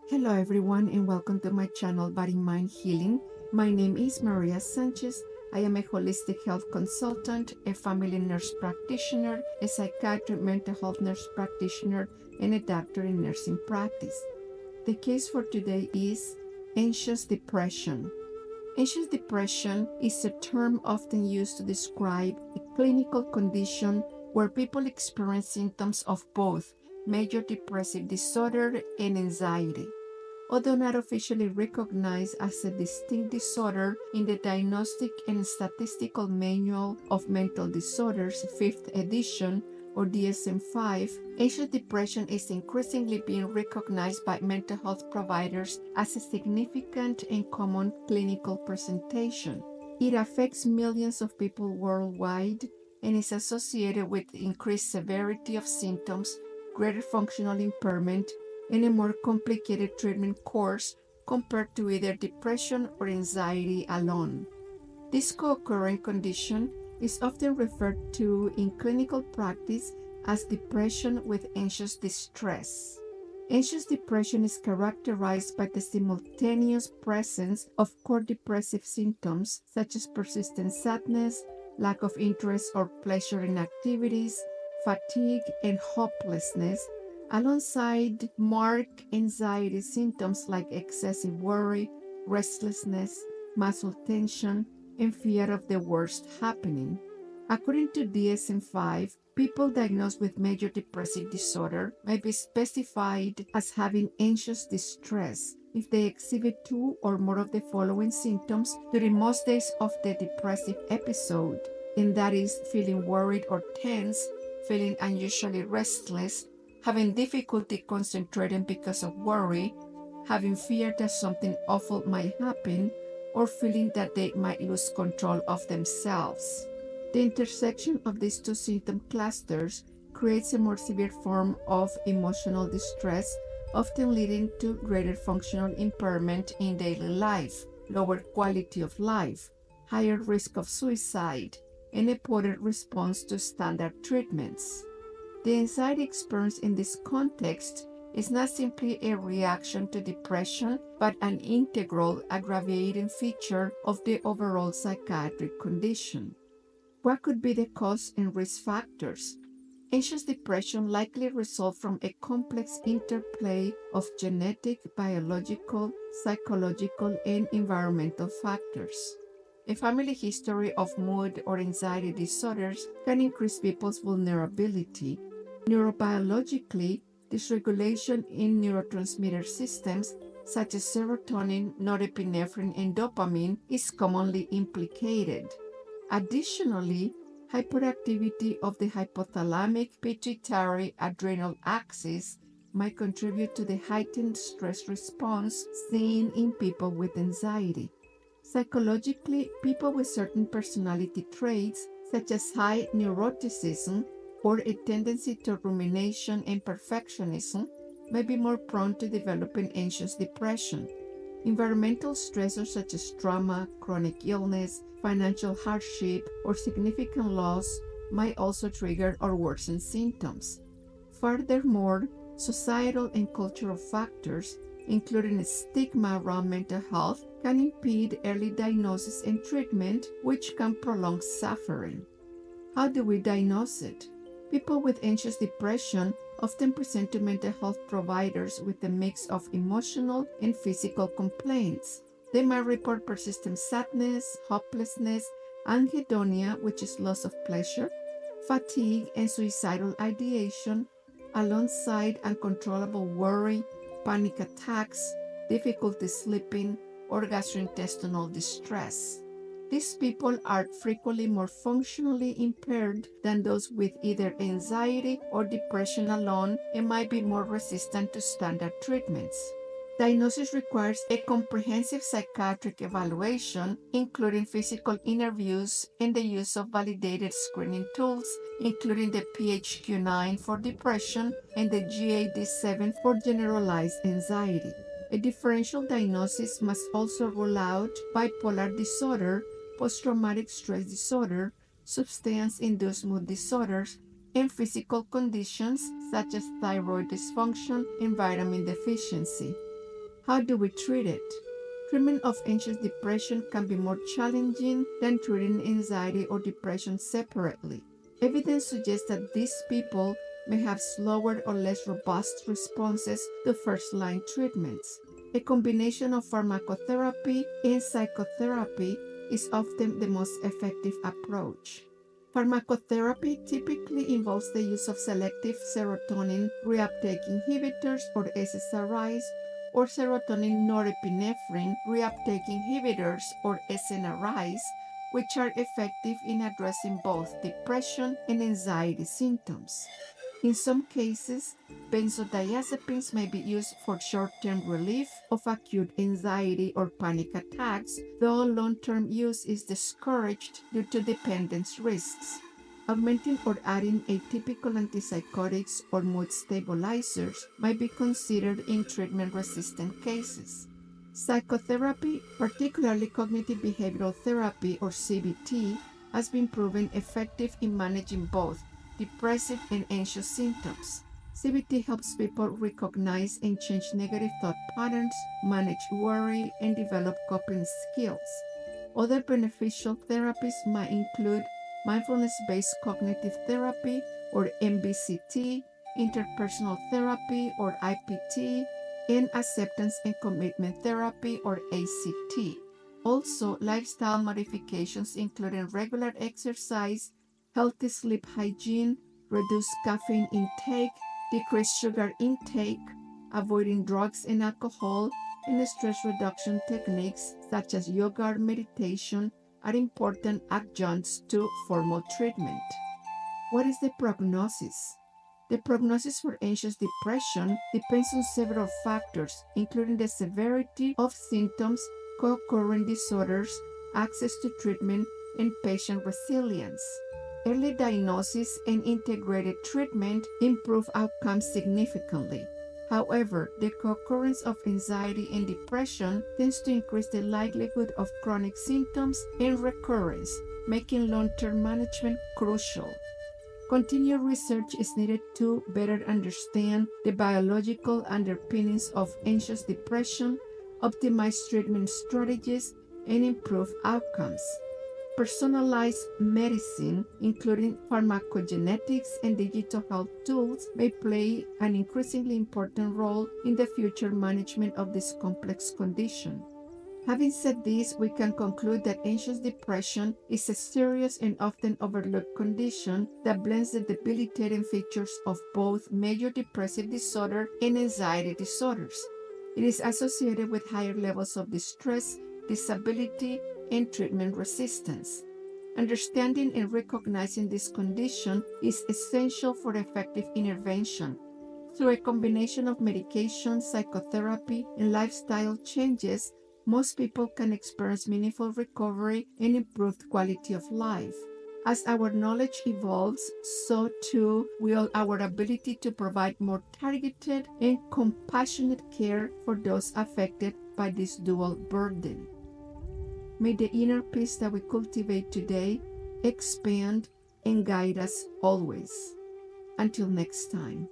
Hello everyone and welcome to my channel Body Mind Healing. My name is Maria Sanchez. I am a holistic health consultant, a family nurse practitioner, a psychiatric mental health nurse practitioner, and a doctor in nursing practice. The case for today is anxious depression. Anxious depression is a term often used to describe a clinical condition where people experience symptoms of both major depressive disorder and anxiety. Although not officially recognized as a distinct disorder in the Diagnostic and Statistical Manual of Mental Disorders, 5th edition, or DSM-5, anxious depression is increasingly being recognized by mental health providers as a significant and common clinical presentation. It affects millions of people worldwide and is associated with increased severity of symptoms, greater functional impairment, and a more complicated treatment course compared to either depression or anxiety alone. This co-occurring condition is often referred to in clinical practice as depression with anxious distress. Anxious depression is characterized by the simultaneous presence of core depressive symptoms such as persistent sadness, lack of interest or pleasure in activities, fatigue, and hopelessness, alongside marked anxiety symptoms like excessive worry, restlessness, muscle tension, and fear of the worst happening. According to DSM-5, people diagnosed with major depressive disorder may be specified as having anxious distress if they exhibit two or more of the following symptoms during most days of the depressive episode, and that is feeling worried or tense, feeling unusually restless, having difficulty concentrating because of worry, having fear that something awful might happen, or feeling that they might lose control of themselves. The intersection of these two symptom clusters creates a more severe form of emotional distress, often leading to greater functional impairment in daily life, lower quality of life, higher risk of suicide, and a poorer response to standard treatments. The anxiety experienced in this context is not simply a reaction to depression, but an integral aggravating feature of the overall psychiatric condition. What could be the cause and risk factors? Anxious depression likely results from a complex interplay of genetic, biological, psychological, and environmental factors. A family history of mood or anxiety disorders can increase people's vulnerability. Neurobiologically, dysregulation in neurotransmitter systems such as serotonin, norepinephrine, and dopamine is commonly implicated. Additionally, hyperactivity of the hypothalamic pituitary adrenal axis might contribute to the heightened stress response seen in people with anxiety. Psychologically, people with certain personality traits, such as high neuroticism or a tendency to rumination and perfectionism, may be more prone to developing anxious depression. Environmental stressors such as trauma, chronic illness, financial hardship, or significant loss might also trigger or worsen symptoms. Furthermore, societal and cultural factors, including stigma around mental health, can impede early diagnosis and treatment, which can prolong suffering. How do we diagnose it? People with anxious depression often present to mental health providers with a mix of emotional and physical complaints. They might report persistent sadness, hopelessness, anhedonia, which is loss of pleasure, fatigue, and suicidal ideation, alongside uncontrollable worry, panic attacks, difficulty sleeping, or gastrointestinal distress. These people are frequently more functionally impaired than those with either anxiety or depression alone and might be more resistant to standard treatments. Diagnosis requires a comprehensive psychiatric evaluation, including physical interviews and the use of validated screening tools, including the PHQ-9 for depression and the GAD-7 for generalized anxiety. A differential diagnosis must also rule out bipolar disorder, post-traumatic stress disorder, substance-induced mood disorders, and physical conditions such as thyroid dysfunction and vitamin deficiency. How do we treat it? Treatment of anxious depression can be more challenging than treating anxiety or depression separately. Evidence suggests that these people may have slower or less robust responses to first-line treatments. A combination of pharmacotherapy and psychotherapy is often the most effective approach. Pharmacotherapy typically involves the use of selective serotonin reuptake inhibitors or SSRIs or serotonin norepinephrine reuptake inhibitors or SNRIs, which are effective in addressing both depression and anxiety symptoms. In some cases, benzodiazepines may be used for short-term relief of acute anxiety or panic attacks, though long-term use is discouraged due to dependence risks. Augmenting or adding atypical antipsychotics or mood stabilizers might be considered in treatment-resistant cases. Psychotherapy, particularly cognitive behavioral therapy or CBT, has been proven effective in managing both depressive and anxious symptoms. CBT helps people recognize and change negative thought patterns, manage worry, and develop coping skills. Other beneficial therapies might include mindfulness-based cognitive therapy or MBCT, interpersonal therapy or IPT, and acceptance and commitment therapy or ACT. Also, lifestyle modifications including regular exercise, healthy sleep hygiene, reduced caffeine intake, decreased sugar intake, avoiding drugs and alcohol, and stress reduction techniques such as yoga or meditation are important adjuncts to formal treatment. What is the prognosis? The prognosis for anxious depression depends on several factors, including the severity of symptoms, co-occurring disorders, access to treatment, and patient resilience. Early diagnosis and integrated treatment improve outcomes significantly. However, the co-occurrence of anxiety and depression tends to increase the likelihood of chronic symptoms and recurrence, making long-term management crucial. Continued research is needed to better understand the biological underpinnings of anxious depression, optimize treatment strategies, and improve outcomes. Personalized medicine, including pharmacogenetics and digital health tools, may play an increasingly important role in the future management of this complex condition. Having said this, we can conclude that anxious depression is a serious and often overlooked condition that blends the debilitating features of both major depressive disorder and anxiety disorders. It is associated with higher levels of distress, disability, and treatment resistance. Understanding and recognizing this condition is essential for effective intervention. Through a combination of medication, psychotherapy, and lifestyle changes, most people can experience meaningful recovery and improved quality of life. As our knowledge evolves, so too will our ability to provide more targeted and compassionate care for those affected by this dual burden. May the inner peace that we cultivate today expand and guide us always. Until next time.